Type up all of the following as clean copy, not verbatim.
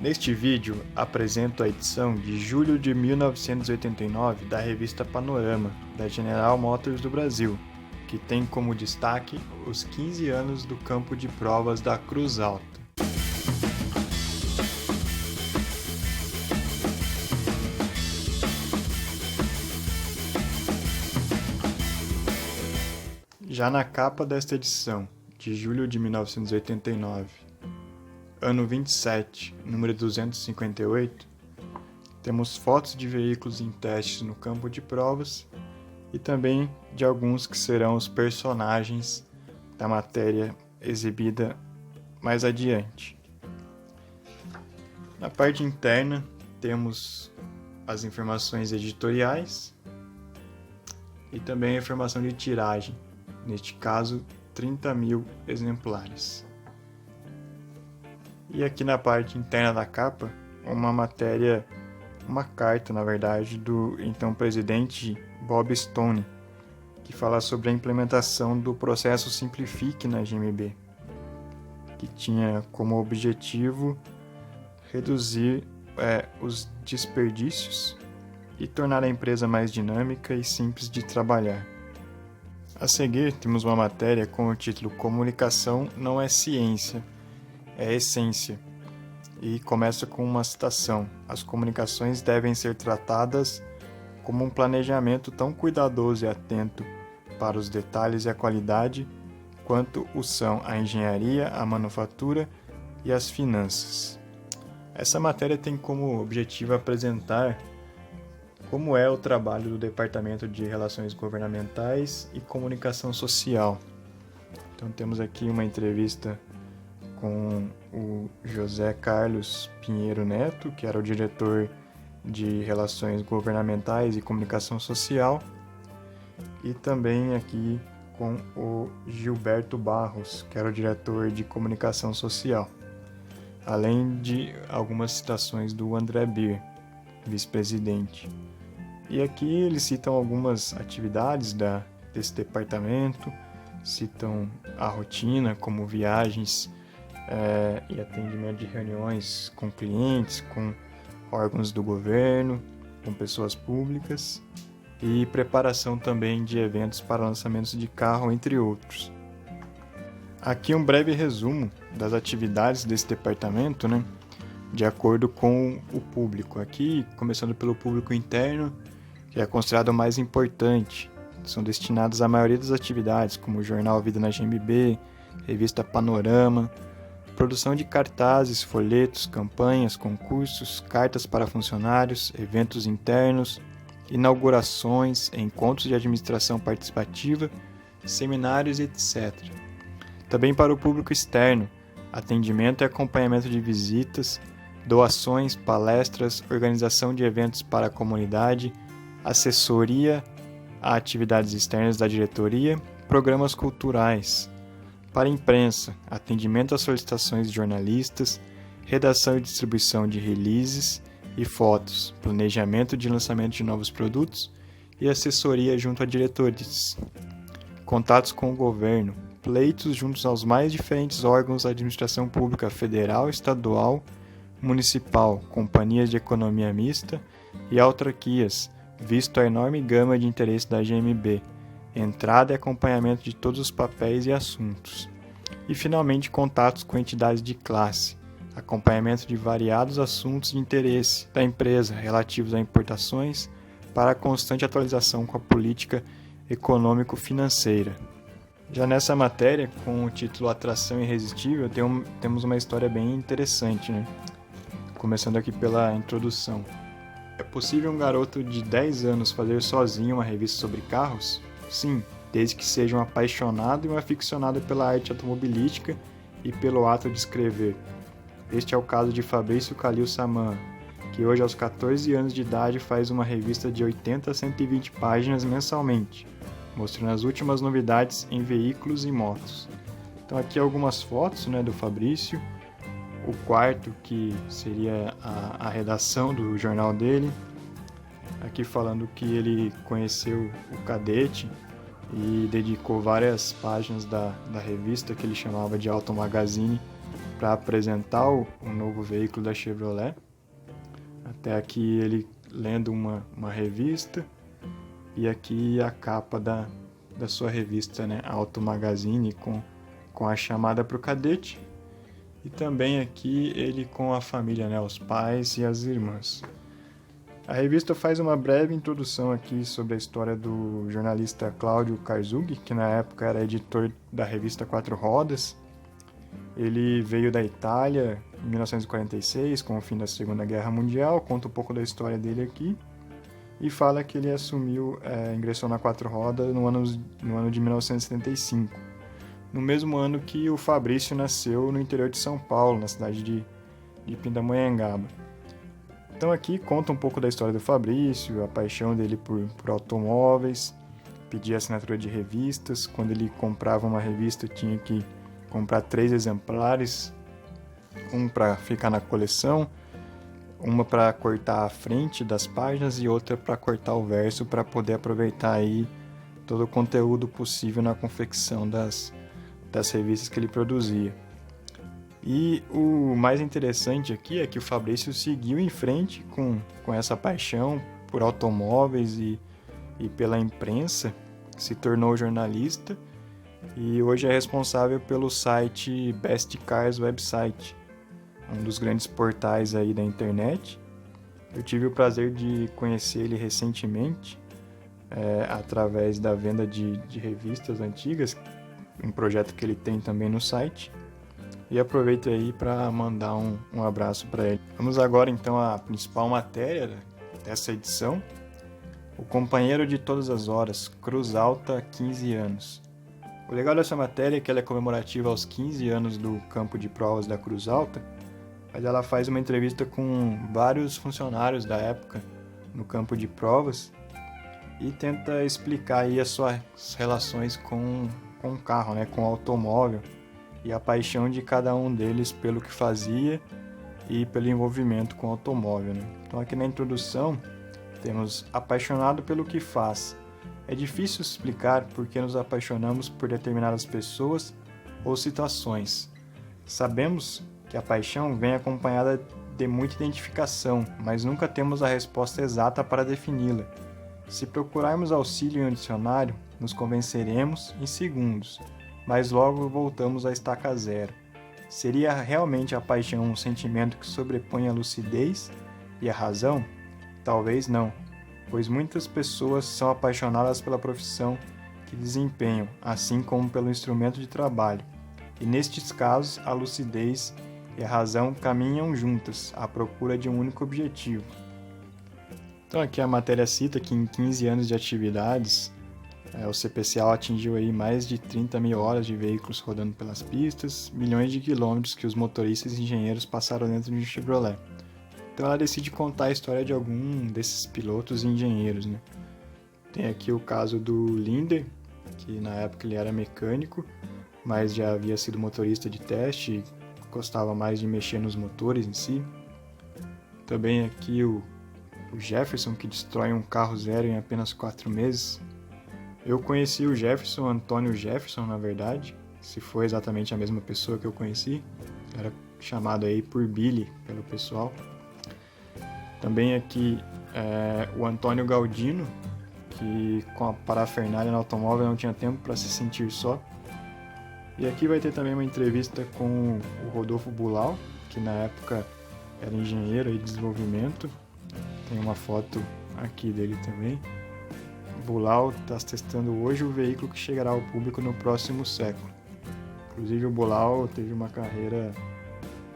Neste vídeo, apresento a edição de julho de 1989 da revista Panorama, da General Motors do Brasil, que tem como destaque os 15 anos do campo de provas da Cruz Alta. Já na capa desta edição, de julho de 1989, ano 27, número 258, temos fotos de veículos em testes no campo de provas e também de alguns que serão os personagens da matéria exibida mais adiante. Na parte interna, temos as informações editoriais e também a informação de tiragem, neste caso 30.000 exemplares. E aqui na parte interna da capa, uma carta, na verdade, do então presidente Bob Stone, que fala sobre a implementação do processo Simplifique na GMB, que tinha como objetivo reduzir os desperdícios e tornar a empresa mais dinâmica e simples de trabalhar. A seguir, temos uma matéria com o título Comunicação não é ciência, é essência, e começa com uma citação: as comunicações devem ser tratadas como um planejamento tão cuidadoso e atento para os detalhes e a qualidade quanto o são a engenharia, a manufatura e as finanças. Essa matéria tem como objetivo apresentar como é o trabalho do Departamento de Relações Governamentais e Comunicação Social. Então temos aqui uma entrevista com o José Carlos Pinheiro Neto, que era o diretor de Relações Governamentais e Comunicação Social, e também aqui com o Gilberto Barros, que era o diretor de Comunicação Social, além de algumas citações do André Bier, vice-presidente. E aqui eles citam algumas atividades desse departamento, citam a rotina, como viagens e atendimento de reuniões com clientes, com órgãos do governo, com pessoas públicas e preparação também de eventos para lançamentos de carro, entre outros. Aqui um breve resumo das atividades desse departamento, de acordo com o público. Aqui, começando pelo público interno, que é considerado o mais importante, são destinadas à maioria das atividades, como o jornal Vida na GMB, revista Panorama, produção de cartazes, folhetos, campanhas, concursos, cartas para funcionários, eventos internos, inaugurações, encontros de administração participativa, seminários, etc. Também para o público externo, atendimento e acompanhamento de visitas, doações, palestras, organização de eventos para a comunidade, assessoria a atividades externas da diretoria, programas culturais. Para a imprensa, atendimento às solicitações de jornalistas, redação e distribuição de releases e fotos, planejamento de lançamento de novos produtos e assessoria junto a diretores. Contatos com o governo, pleitos juntos aos mais diferentes órgãos da administração pública federal, estadual, municipal, companhias de economia mista e autarquias, visto a enorme gama de interesse da GMB, entrada e acompanhamento de todos os papéis e assuntos. E, finalmente, contatos com entidades de classe, acompanhamento de variados assuntos de interesse da empresa relativos a importações para a constante atualização com a política econômico-financeira. Já nessa matéria, com o título Atração Irresistível, temos uma história bem interessante, Começando aqui pela introdução. É possível um garoto de 10 anos fazer sozinho uma revista sobre carros? Sim, desde que seja um apaixonado e um aficionado pela arte automobilística e pelo ato de escrever. Este é o caso de Fabrício Calil Saman, que hoje aos 14 anos de idade faz uma revista de 80 a 120 páginas mensalmente, mostrando as últimas novidades em veículos e motos. Então aqui algumas fotos do Fabrício, o quarto que seria a redação do jornal dele, aqui falando que ele conheceu o Cadete e dedicou várias páginas da revista que ele chamava de Auto Magazine para apresentar o novo veículo da Chevrolet. Até aqui ele lendo uma revista, e aqui a capa da sua revista, né, Auto Magazine, com a chamada para o cadete, e também aqui ele com a família, né, os pais e as irmãs. A revista faz uma breve introdução aqui sobre a história do jornalista Cláudio Karzug, que na época era editor da revista Quatro Rodas. Ele veio da Itália em 1946, com o fim da Segunda Guerra Mundial, conta um pouco da história dele aqui, e fala que ele ingressou na Quatro Rodas no ano de 1975, no mesmo ano que o Fabrício nasceu no interior de São Paulo, na cidade de Pindamonhangaba. Então aqui conta um pouco da história do Fabrício, a paixão dele por automóveis, pedir assinatura de revistas. Quando ele comprava uma revista, tinha que comprar 3 exemplares, um para ficar na coleção, uma para cortar a frente das páginas e outra para cortar o verso, para poder aproveitar aí todo o conteúdo possível na confecção das revistas que ele produzia. E o mais interessante aqui é que o Fabrício seguiu em frente com essa paixão por automóveis e pela imprensa, se tornou jornalista e hoje é responsável pelo site Best Cars Website, um dos grandes portais aí da internet. Eu tive o prazer de conhecer ele recentemente, através da venda de revistas antigas, um projeto que ele tem também no site. E aproveito aí para mandar um abraço para ele. Vamos agora então à principal matéria dessa edição. O companheiro de todas as horas, Cruz Alta, 15 anos. O legal dessa matéria é que ela é comemorativa aos 15 anos do campo de provas da Cruz Alta, mas ela faz uma entrevista com vários funcionários da época no campo de provas e tenta explicar aí as suas relações com o carro, né, com o automóvel, e a paixão de cada um deles pelo que fazia e pelo envolvimento com o automóvel, né? Então aqui na introdução temos apaixonado pelo que faz. É difícil explicar por que nos apaixonamos por determinadas pessoas ou situações. Sabemos que a paixão vem acompanhada de muita identificação, mas nunca temos a resposta exata para defini-la. Se procurarmos auxílio em um dicionário, nos convenceremos em segundos, mas logo voltamos à estaca zero. Seria realmente a paixão um sentimento que sobrepõe a lucidez e a razão? Talvez não, pois muitas pessoas são apaixonadas pela profissão que desempenham, assim como pelo instrumento de trabalho, e nestes casos a lucidez e a razão caminham juntas à procura de um único objetivo. Então aqui a matéria cita que em 15 anos de atividades, o CPCA atingiu aí mais de 30 mil horas de veículos rodando pelas pistas, milhões de quilômetros que os motoristas e engenheiros passaram dentro de um Chevrolet. Então ela decide contar a história de algum desses pilotos e engenheiros, né? Tem aqui o caso do Linder, que na época ele era mecânico, mas já havia sido motorista de teste e gostava mais de mexer nos motores em si. Também aqui o Jefferson, que destrói um carro zero em apenas 4 meses. Eu conheci o Jefferson, Antônio Jefferson, na verdade, se foi exatamente a mesma pessoa que eu conheci. Era chamado aí por Billy, pelo pessoal. Também aqui o Antônio Galdino, que com a parafernália no automóvel não tinha tempo para se sentir só. E aqui vai ter também uma entrevista com o Rodolfo Bulau, que na época era engenheiro de desenvolvimento. Tem uma foto aqui dele também. Bulau está testando hoje o veículo que chegará ao público no próximo século. Inclusive o Bulau teve uma carreira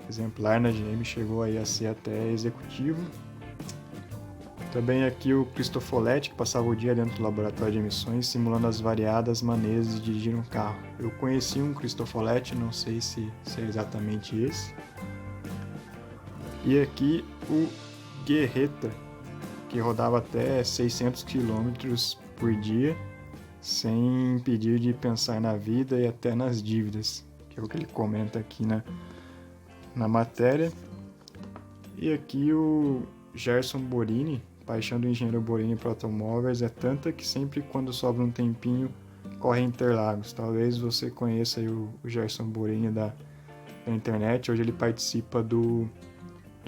exemplar na GM, chegou aí a ser até executivo. Também aqui o Cristofoletti, que passava o dia dentro do laboratório de emissões, simulando as variadas maneiras de dirigir um carro. Eu conheci um Cristofoletti, não sei se é exatamente esse. E aqui o Guerreta, que rodava até 600 km por dia, sem impedir de pensar na vida e até nas dívidas, que é o que ele comenta aqui na matéria. E aqui o Gerson Borini, paixão do engenheiro Borini para automóveis é tanta que sempre quando sobra um tempinho corre em Interlagos. Talvez você conheça aí o Gerson Borini pela internet. Hoje ele participa do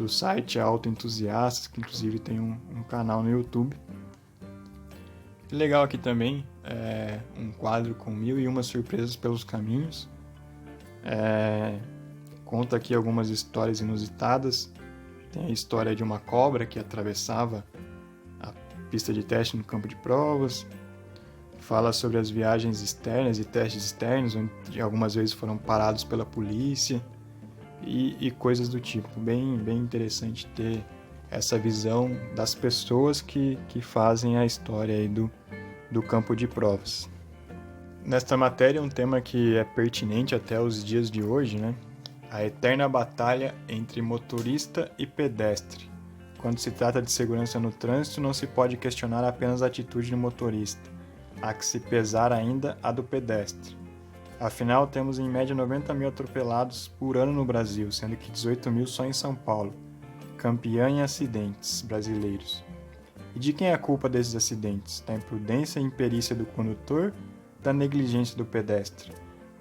site Autoentusiastas, que inclusive tem um canal no YouTube. Legal aqui também é um quadro com 1001 surpresas pelos caminhos. Conta aqui algumas histórias inusitadas. Tem a história de uma cobra que atravessava a pista de teste no campo de provas. Fala sobre as viagens externas e testes externos, onde algumas vezes foram parados pela polícia e coisas do tipo. Bem interessante ter essa visão das pessoas que fazem a história aí do campo de provas. Nesta matéria, um tema que é pertinente até os dias de hoje, né? A eterna batalha entre motorista e pedestre. Quando se trata de segurança no trânsito, não se pode questionar apenas a atitude do motorista. Há que se pesar ainda a do pedestre. Afinal, temos em média 90 mil atropelados por ano no Brasil, sendo que 18 mil só em São Paulo, campeã em acidentes brasileiros. E de quem é a culpa desses acidentes? Da imprudência e imperícia do condutor, da negligência do pedestre?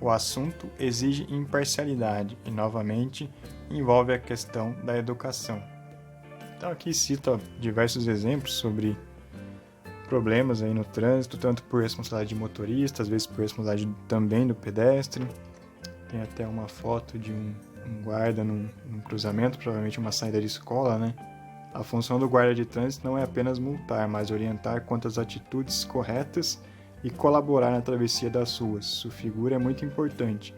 O assunto exige imparcialidade e, novamente, envolve a questão da educação. Então aqui cita diversos exemplos sobre problemas aí no trânsito, tanto por responsabilidade de motorista, às vezes por responsabilidade também do pedestre. Tem até uma foto de um guarda num cruzamento, provavelmente uma saída de escola, né? A função do guarda de trânsito não é apenas multar, mas orientar quanto às atitudes corretas e colaborar na travessia das ruas. Sua figura é muito importante,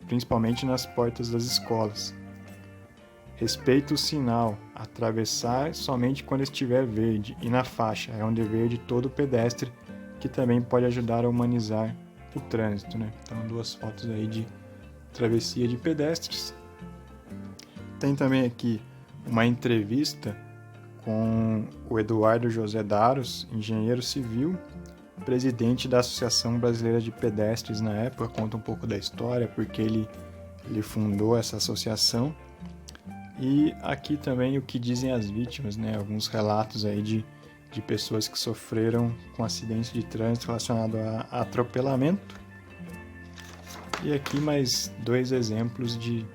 principalmente nas portas das escolas. Respeite o sinal, atravessar somente quando estiver verde e na faixa. É um dever de todo pedestre, que também pode ajudar a humanizar o trânsito, né? Então, 2 fotos aí de travessia de pedestres. Tem também aqui uma entrevista com o Eduardo José Daros, engenheiro civil, presidente da Associação Brasileira de Pedestres na época. Conta um pouco da história, porque ele fundou essa associação. E aqui também o que dizem as vítimas, né? Alguns relatos aí de pessoas que sofreram com acidentes de trânsito relacionado a atropelamento. E aqui mais 2 exemplos de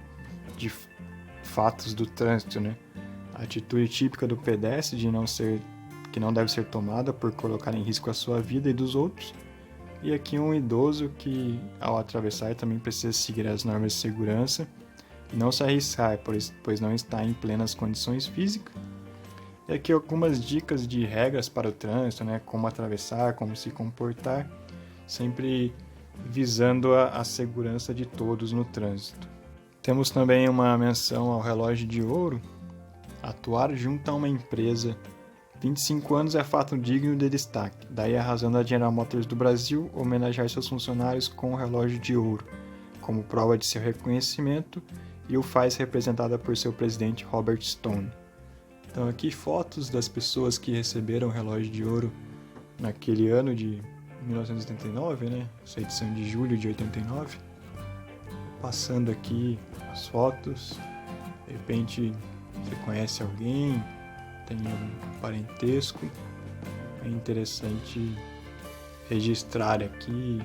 fatos do trânsito, né? A atitude típica do pedestre que não deve ser tomada por colocar em risco a sua vida e dos outros. E aqui um idoso que, ao atravessar, também precisa seguir as normas de segurança e não se arriscar, pois não está em plenas condições físicas. E aqui algumas dicas de regras para o trânsito, né? Como atravessar, como se comportar, sempre visando a segurança de todos no trânsito. Temos também uma menção ao relógio de ouro. Atuar junto a uma empresa 25 anos é fato digno de destaque. Daí a razão da General Motors do Brasil homenagear seus funcionários com o relógio de ouro, como prova de seu reconhecimento, e o faz representada por seu presidente Robert Stone. Então aqui fotos das pessoas que receberam o relógio de ouro naquele ano de 1989, né? Essa edição de julho de 89. Passando aqui as fotos, de repente você conhece alguém, tem um parentesco, é interessante registrar aqui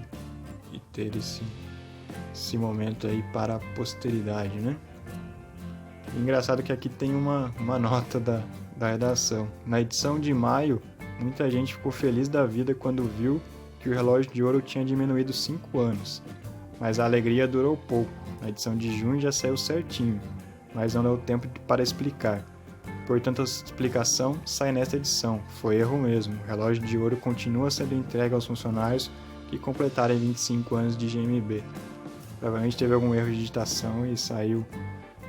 e ter esse momento aí para a posteridade, né? Engraçado que aqui tem uma nota da redação. Na edição de maio, muita gente ficou feliz da vida quando viu que o relógio de ouro tinha diminuído 5 anos, mas a alegria durou pouco. Na edição de junho já saiu certinho, mas não deu tempo para explicar. Portanto, a explicação sai nesta edição. Foi erro mesmo. O relógio de ouro continua sendo entregue aos funcionários que completarem 25 anos de GMB. Provavelmente teve algum erro de digitação e saiu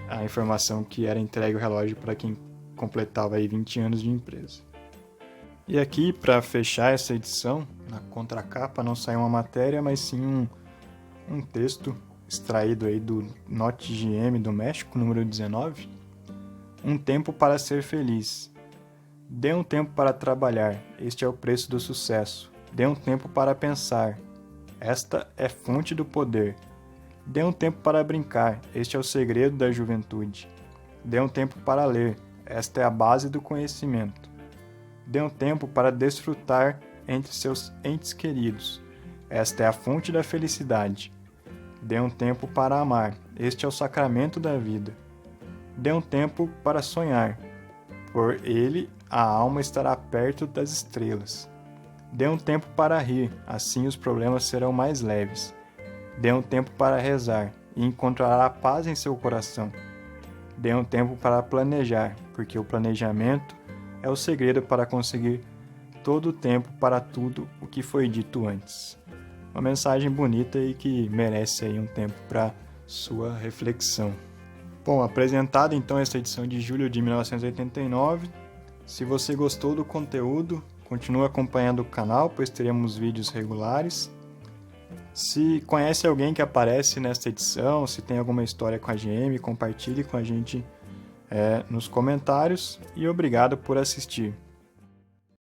a informação que era entregue o relógio para quem completava aí 20 anos de empresa. E aqui, para fechar essa edição, na contracapa não saiu uma matéria, mas sim um texto extraído aí do Note GM do México, número 19. Um tempo para ser feliz. Dê um tempo para trabalhar, este é o preço do sucesso. Dê um tempo para pensar, esta é fonte do poder. Dê um tempo para brincar, este é o segredo da juventude. Dê um tempo para ler, esta é a base do conhecimento. Dê um tempo para desfrutar entre seus entes queridos, esta é a fonte da felicidade. Dê um tempo para amar, este é o sacramento da vida. Dê um tempo para sonhar, por ele a alma estará perto das estrelas. Dê um tempo para rir, assim os problemas serão mais leves. Dê um tempo para rezar, e encontrará paz em seu coração. Dê um tempo para planejar, porque o planejamento é o segredo para conseguir todo o tempo para tudo o que foi dito antes. Uma mensagem bonita e que merece aí um tempo para sua reflexão. Bom, apresentada então esta edição de julho de 1989. Se você gostou do conteúdo, continue acompanhando o canal, pois teremos vídeos regulares. Se conhece alguém que aparece nesta edição, se tem alguma história com a GM, compartilhe com a gente nos comentários e obrigado por assistir.